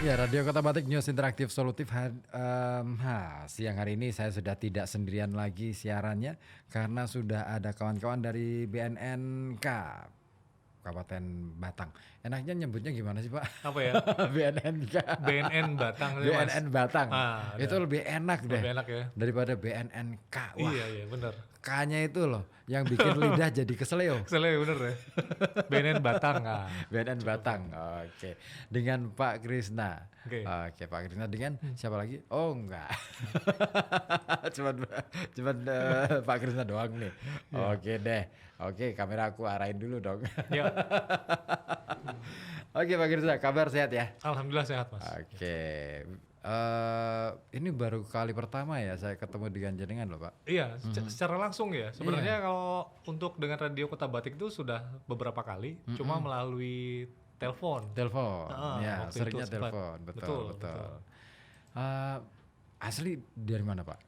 Ya, Radio Kota Batik News Interaktif Solutif. Siang hari ini saya sudah tidak sendirian lagi siarannya karena sudah ada kawan-kawan dari BNNK Kabupaten Batang. Enaknya nyebutnya gimana sih, Pak? Apa ya? BNNK. BNN Batang ya, Mas. BNN Batang. Ah, Itu lebih enak deh. lebih enak ya. Daripada BNNK. Wah, Iya benar. K-nya itu loh yang bikin lidah jadi keseleo. Keselnya bener ya. BNN Batang. Ah. BNN Batang. Oke. Dengan Pak Krisna. Oke. Oke, Pak Krisna dengan siapa lagi? Oh, enggak. cuman Pak Krisna doang nih. Oke deh. Oke, kamera aku arahin dulu dong. Ya, Oke, Pak Krisna, kabar sehat ya? alhamdulillah sehat, Mas. Oke. Ini baru kali pertama ya saya ketemu dengan jenengan loh, Pak. Iya, secara langsung ya. Sebenarnya kalau untuk dengan Radio Kota Batik itu sudah beberapa kali, cuma melalui telepon. Telepon. Ya, waktu seringnya itu sempat. telepon. Betul. Asli dari mana, Pak?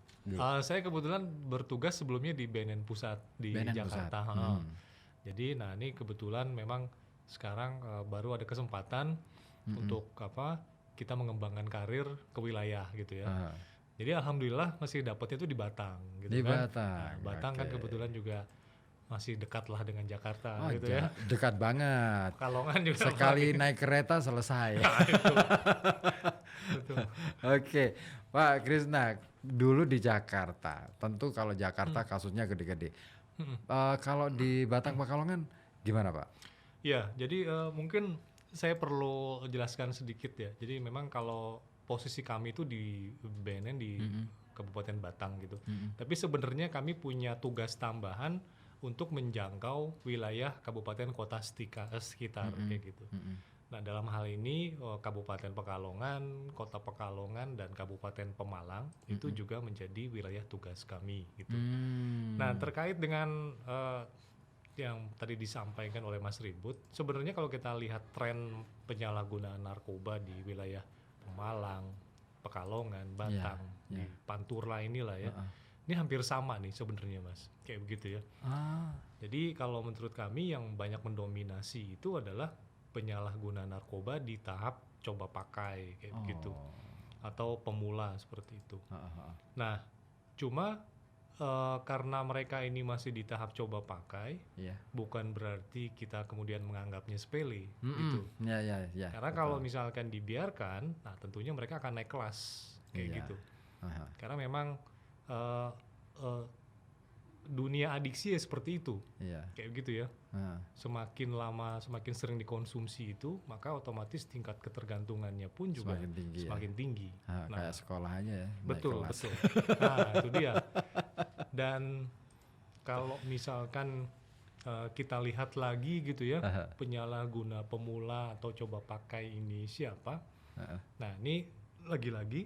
Saya kebetulan bertugas sebelumnya di BNN Pusat di BNN Jakarta. Pusat. Jadi, nah ini kebetulan memang sekarang baru ada kesempatan untuk kita mengembangkan karir ke wilayah gitu ya. Jadi alhamdulillah masih dapatnya itu di Batang gitu Di kan. Batang, Nah, Batang kan oke. kebetulan juga masih dekat lah dengan Jakarta Oh, gitu ya. dekat banget. Pekalongan juga Sekali naik kereta selesai. betul. Oke, Pak Krisna, dulu di Jakarta. Tentu kalau Jakarta kasusnya gede-gede. Kalau di Batang Pekalongan gimana, Pak? Ya, jadi mungkin saya perlu jelaskan sedikit ya. Jadi memang kalau posisi kami itu di BNN di Kabupaten Batang gitu. Tapi sebenarnya kami punya tugas tambahan untuk menjangkau wilayah kabupaten kota sekitar kayak gitu. Nah, dalam hal ini Kabupaten Pekalongan, Kota Pekalongan dan Kabupaten Pemalang itu juga menjadi wilayah tugas kami gitu. Nah, terkait dengan yang tadi disampaikan oleh Mas Ribut, sebenarnya kalau kita lihat tren penyalahgunaan narkoba di wilayah Pemalang, Pekalongan, Batang, di Pantura inilah ya, ini hampir sama nih sebenarnya, Mas, kayak begitu ya. Jadi kalau menurut kami yang banyak mendominasi itu adalah penyalahgunaan narkoba di tahap coba pakai kayak begitu, atau pemula seperti itu. Nah, cuma karena mereka ini masih di tahap coba pakai, bukan berarti kita kemudian menganggapnya sepele gitu. Ya. Karena kalau misalkan dibiarkan, nah tentunya mereka akan naik kelas kayak gitu. Karena memang dunia adiksi ya seperti itu, kayak gitu ya. Semakin lama, semakin sering dikonsumsi itu, maka otomatis tingkat ketergantungannya pun juga semakin tinggi. Kayak sekolah aja ya. naik Betul. kelas. Nah, itu dia. Dan kalau misalkan kita lihat lagi gitu ya, penyalahguna pemula atau coba pakai ini siapa? Nah, ini lagi-lagi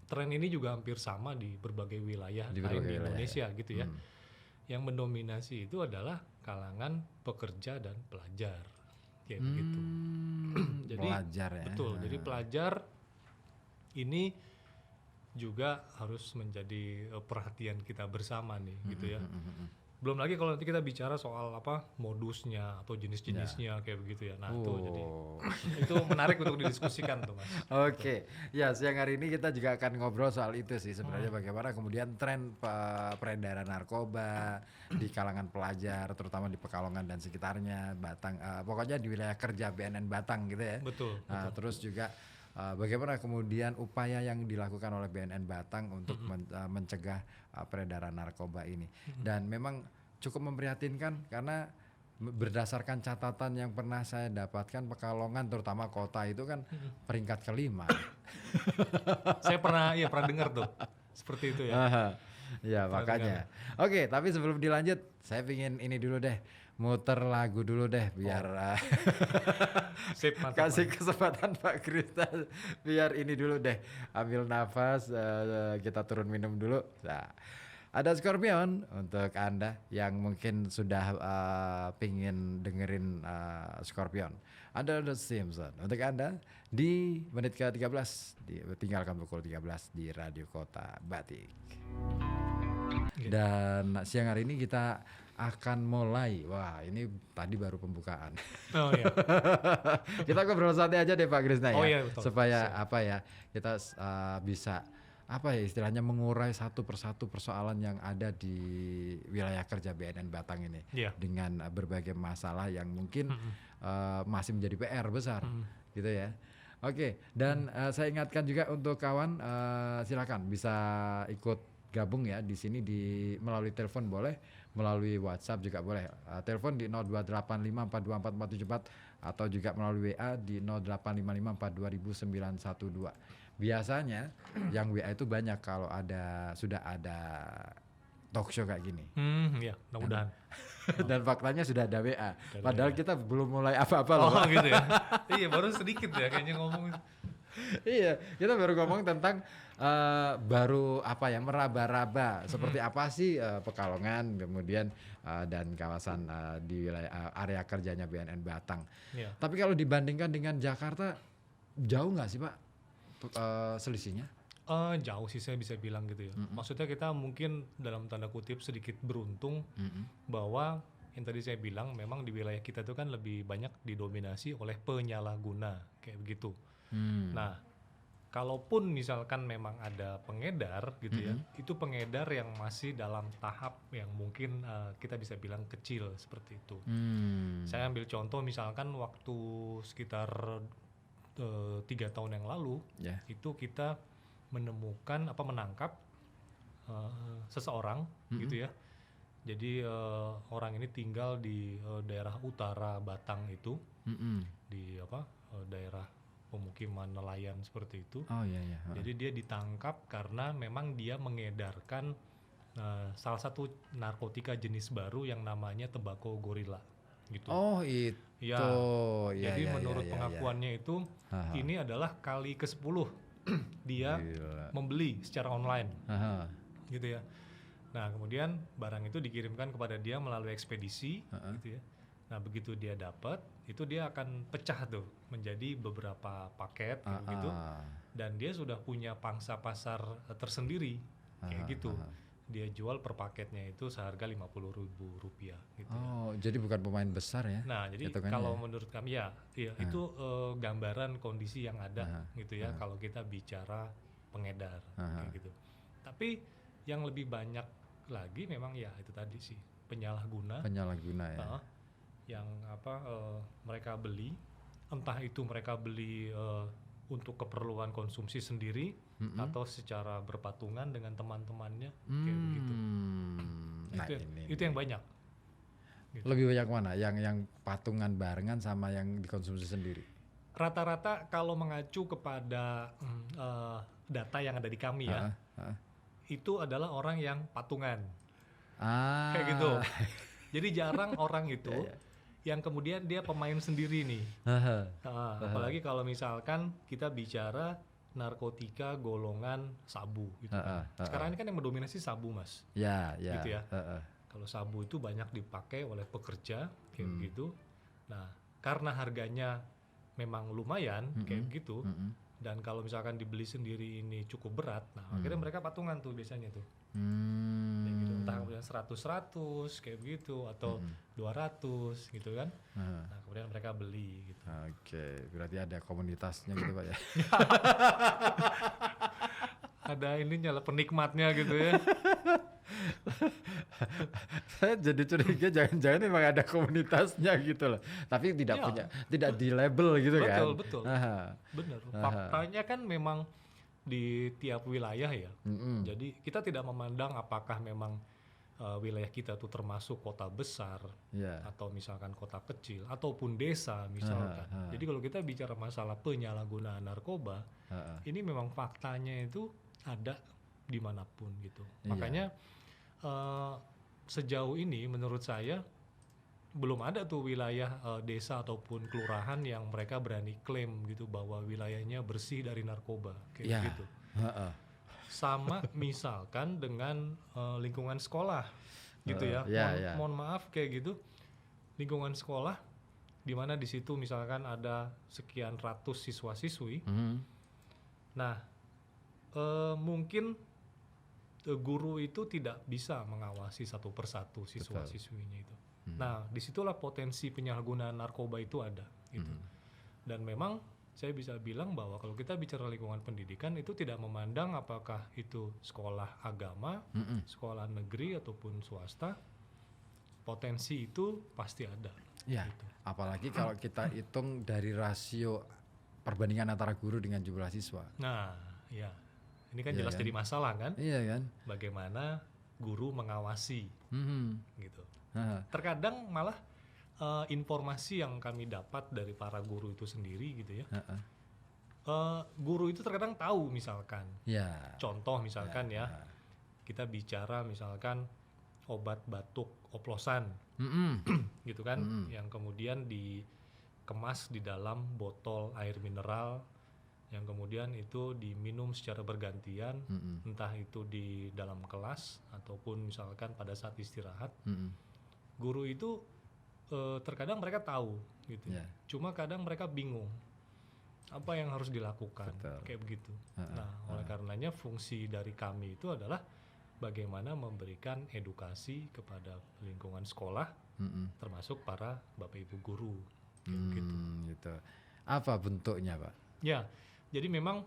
tren ini juga hampir sama di berbagai wilayah lain di Indonesia gitu ya. Yang mendominasi itu adalah kalangan pekerja dan pelajar, kayak begitu. Jadi pelajar ya. betul. Jadi pelajar ini juga harus menjadi perhatian kita bersama nih, gitu ya. Belum lagi kalau nanti kita bicara soal modusnya atau jenis-jenisnya kayak begitu ya. Nah, itu jadi itu menarik untuk didiskusikan tuh, Mas. Oke, ya siang hari ini kita juga akan ngobrol soal itu sih sebenarnya bagaimana kemudian tren peredaran narkoba di kalangan pelajar, terutama di Pekalongan dan sekitarnya, Batang, pokoknya di wilayah kerja BNN Batang gitu ya. Betul. Terus juga bagaimana kemudian upaya yang dilakukan oleh BNN Batang untuk mencegah peredaran narkoba ini. Dan memang cukup memprihatinkan karena berdasarkan catatan yang pernah saya dapatkan, Pekalongan terutama kota itu kan peringkat kelima. Saya pernah dengar tuh seperti itu ya. Ya makanya. Oke, tapi sebelum dilanjut saya pingin ini dulu deh, muter lagu dulu deh biar Sip, mantap, kasih kesempatan Pak Krisna biar ini dulu deh, ambil nafas, kita turun minum dulu. Nah, ada Scorpion untuk Anda yang mungkin sudah pingin dengerin Scorpion. Ada The Simpsons untuk Anda di menit ke-13, tinggalkan pukul 13 di Radio Kota Batik. Dan siang hari ini kita akan mulai. Wah, ini tadi baru pembukaan. Oh iya. Kita ngobrol santai aja deh Pak Krisna Oh ya, iya, betul. supaya Siap. apa ya, kita bisa apa ya istilahnya mengurai satu persatu persoalan yang ada di wilayah kerja BNN Batang ini Iya. dengan berbagai masalah yang mungkin Mm-mm. masih menjadi PR besar, Mm-mm. gitu ya. Oke, dan saya ingatkan juga untuk kawan, silakan bisa ikut gabung ya di sini melalui telepon boleh, melalui WhatsApp juga boleh. Telepon di 0285424474 atau juga melalui WA di 0855422912. Biasanya yang WA itu banyak kalau sudah ada talk show kayak gini. Iya, mudah-mudahan. Dan faktanya sudah ada WA. Ada Padahal WA. kita belum mulai apa-apa loh. Oh Pak. gitu ya. Iya, baru sedikit ya kayaknya ngomong. Iya, kita baru ngomong tentang baru apa ya, meraba-raba seperti apa sih Pekalongan, kemudian dan kawasan di wilayah area kerjanya BNN Batang. Iya. Tapi kalau dibandingkan dengan Jakarta, jauh nggak sih Pak selisihnya? Jauh sih saya bisa bilang gitu ya. Maksudnya kita mungkin dalam tanda kutip sedikit beruntung bahwa yang tadi saya bilang memang di wilayah kita itu kan lebih banyak didominasi oleh penyalahguna kayak begitu. Nah, kalaupun misalkan memang ada pengedar gitu ya, itu pengedar yang masih dalam tahap yang mungkin kita bisa bilang kecil seperti itu. Saya ambil contoh misalkan waktu sekitar 3 tahun yang lalu, Ya. itu kita menangkap seseorang gitu ya. Jadi orang ini tinggal di daerah utara Batang itu, di daerah pemukiman nelayan seperti itu. Oh iya iya. Jadi dia ditangkap karena memang dia mengedarkan salah satu narkotika jenis baru yang namanya tembakau gorila gitu. Oh itu. Ya, Ya, jadi ya, menurut ya, ya, pengakuannya itu Haha. ini adalah kali ke-10 dia Gila. membeli secara online Haha. gitu ya. Nah, kemudian barang itu dikirimkan kepada dia melalui ekspedisi gitu ya. Nah, begitu dia dapat, itu dia akan pecah tuh menjadi beberapa paket kayak gitu. Dan dia sudah punya pangsa pasar tersendiri kayak gitu. Dia jual per paketnya itu seharga Rp50.000 gitu. Oh, jadi bukan pemain besar ya? Nah, jadi hitungannya kalau ya? menurut kami ya, itu gambaran kondisi yang ada gitu ya kalau kita bicara pengedar kayak gitu. Tapi yang lebih banyak lagi memang ya itu tadi sih penyalahguna ya. yang mereka beli, entah itu mereka beli untuk keperluan konsumsi sendiri atau secara berpatungan dengan teman-temannya kayak begitu. Nah, Itu yang banyak. Gitu. Lebih banyak mana? Yang patungan barengan sama yang dikonsumsi sendiri? Rata-rata kalau mengacu kepada data yang ada di kami ya, itu adalah orang yang patungan. Kayak gitu. Jadi jarang orang itu yang kemudian dia pemain sendiri nih. Apalagi kalau misalkan kita bicara narkotika golongan sabu gitu kan. Sekarang ini kan yang mendominasi sabu, Mas. Ya. Gitu ya. Kalau sabu itu banyak dipakai oleh pekerja kayak begitu. Nah, karena harganya memang lumayan kayak begitu. Dan kalau misalkan dibeli sendiri ini cukup berat, nah akhirnya mereka patungan tuh biasanya tuh. Kayak gitu. Entah kemudian 100 kayak begitu atau 200 gitu kan. Nah, kemudian mereka beli gitu. Oke, berarti ada komunitasnya gitu Pak ya. Ada ininya lah penikmatnya gitu ya. Saya jadi curiga jangan-jangan memang ada komunitasnya gitu loh. Tapi tidak di label gitu kan. Betul. Bener. Faktanya kan memang di tiap wilayah ya. Jadi kita tidak memandang apakah memang wilayah kita tuh termasuk kota besar atau misalkan kota kecil ataupun desa misalkan. Jadi kalau kita bicara masalah penyalahgunaan narkoba, ini memang faktanya itu ada dimanapun gitu. Makanya sejauh ini menurut saya belum ada tuh wilayah desa ataupun kelurahan yang mereka berani klaim gitu bahwa wilayahnya bersih dari narkoba kayak gitu. Sama misalkan dengan lingkungan sekolah gitu ya. Mohon maaf kayak gitu. Lingkungan sekolah di mana di situ misalkan ada sekian ratus siswa-siswi. Nah, mungkin guru itu tidak bisa mengawasi satu persatu siswa-siswinya itu. Nah, disitulah potensi penyalahgunaan narkoba itu ada gitu. Dan memang saya bisa bilang bahwa kalau kita bicara lingkungan pendidikan itu tidak memandang apakah itu sekolah agama, sekolah negeri ataupun swasta, potensi itu pasti ada. Ya, gitu. apalagi kalau kita hitung dari rasio perbandingan antara guru dengan jumlah siswa. Nah, ya. Ini kan Iya jelas kan? jadi masalah kan? Iya kan? Bagaimana guru mengawasi gitu. Nah, Terkadang malah informasi yang kami dapat dari para guru itu sendiri gitu ya. Guru itu terkadang tahu misalkan. ya. Contoh misalkan ya. Kita bicara misalkan obat batuk oplosan gitu kan, yang kemudian dikemas di dalam botol air mineral, yang kemudian itu diminum secara bergantian, entah itu di dalam kelas ataupun misalkan pada saat istirahat. Guru itu terkadang mereka tahu gitu, cuma kadang mereka bingung apa yang harus dilakukan. Betul. Kayak begitu. Nah, oleh karenanya fungsi dari kami itu adalah bagaimana memberikan edukasi kepada lingkungan sekolah, termasuk para bapak ibu guru. Gitu. Gitu. Apa bentuknya, Pak? Ya, jadi memang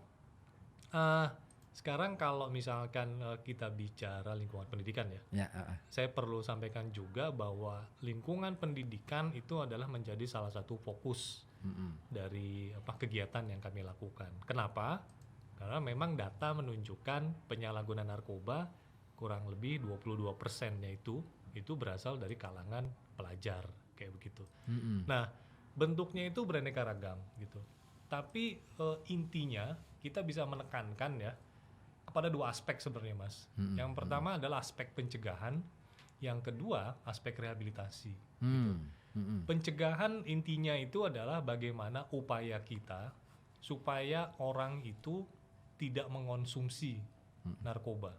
sekarang kalau misalkan kita bicara lingkungan pendidikan ya, saya perlu sampaikan juga bahwa lingkungan pendidikan itu adalah menjadi salah satu fokus dari kegiatan yang kami lakukan. Kenapa? Karena memang data menunjukkan penyalahgunaan narkoba kurang lebih 22%-nya itu berasal dari kalangan pelajar, kayak begitu. Nah, bentuknya itu beraneka ragam gitu. Tapi intinya kita bisa menekankan ya kepada dua aspek sebenarnya, Mas. Yang pertama adalah aspek pencegahan, yang kedua aspek rehabilitasi. Gitu. Pencegahan intinya itu adalah bagaimana upaya kita supaya orang itu tidak mengonsumsi narkoba.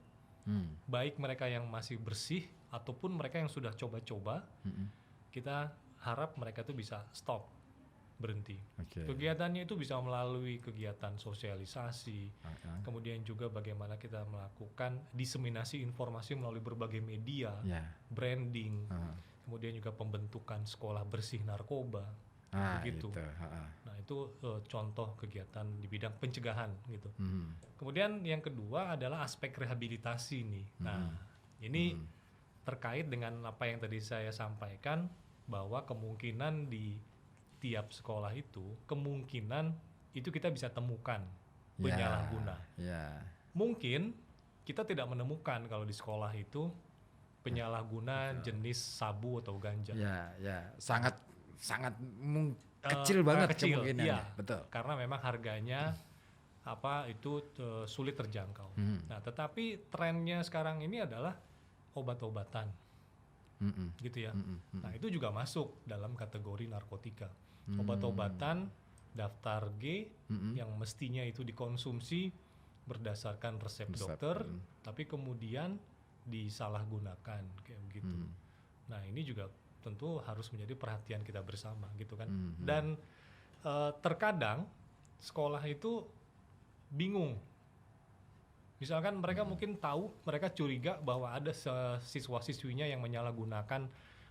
Baik mereka yang masih bersih ataupun mereka yang sudah coba-coba, kita harap mereka itu bisa stop, berhenti. Kegiatannya itu bisa melalui kegiatan sosialisasi, kemudian juga bagaimana kita melakukan diseminasi informasi melalui berbagai media, branding, kemudian juga pembentukan sekolah bersih narkoba, begitu. Nah itu contoh kegiatan di bidang pencegahan gitu. Kemudian yang kedua adalah aspek rehabilitasi nih. Nah ini terkait dengan apa yang tadi saya sampaikan, bahwa kemungkinan di tiap sekolah itu kemungkinan itu kita bisa temukan penyalahguna. Mungkin kita tidak menemukan kalau di sekolah itu penyalahguna jenis sabu atau ganja. Sangat kecil banget kemungkinannya. Iya, betul. Karena memang harganya itu sulit terjangkau. Nah, tetapi trennya sekarang ini adalah obat-obatan, gitu ya. Nah, itu juga masuk dalam kategori narkotika. Obat-obatan daftar G yang mestinya itu dikonsumsi berdasarkan resep dokter, tapi kemudian disalahgunakan kayak begitu. Nah, ini juga tentu harus menjadi perhatian kita bersama gitu kan. Dan terkadang sekolah itu bingung. Misalkan mereka mungkin tahu, mereka curiga bahwa ada siswa-siswinya yang menyalahgunakan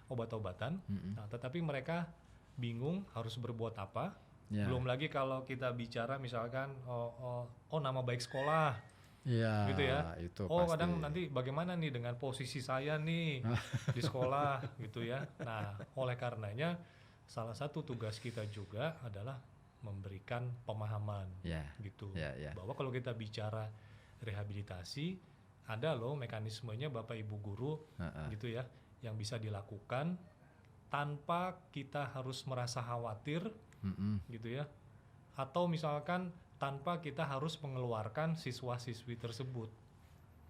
obat-obatan, nah, tetapi mereka bingung harus berbuat apa. Belum lagi kalau kita bicara misalkan nama baik sekolah, gitu ya. Itu pasti. kadang Nanti bagaimana nih dengan posisi saya nih di sekolah, gitu ya. Nah, oleh karenanya salah satu tugas kita juga adalah memberikan pemahaman, gitu, bahwa kalau kita bicara rehabilitasi, ada loh mekanismenya Bapak Ibu guru, gitu ya, yang bisa dilakukan tanpa kita harus merasa khawatir, gitu ya, atau misalkan tanpa kita harus mengeluarkan siswa-siswi tersebut.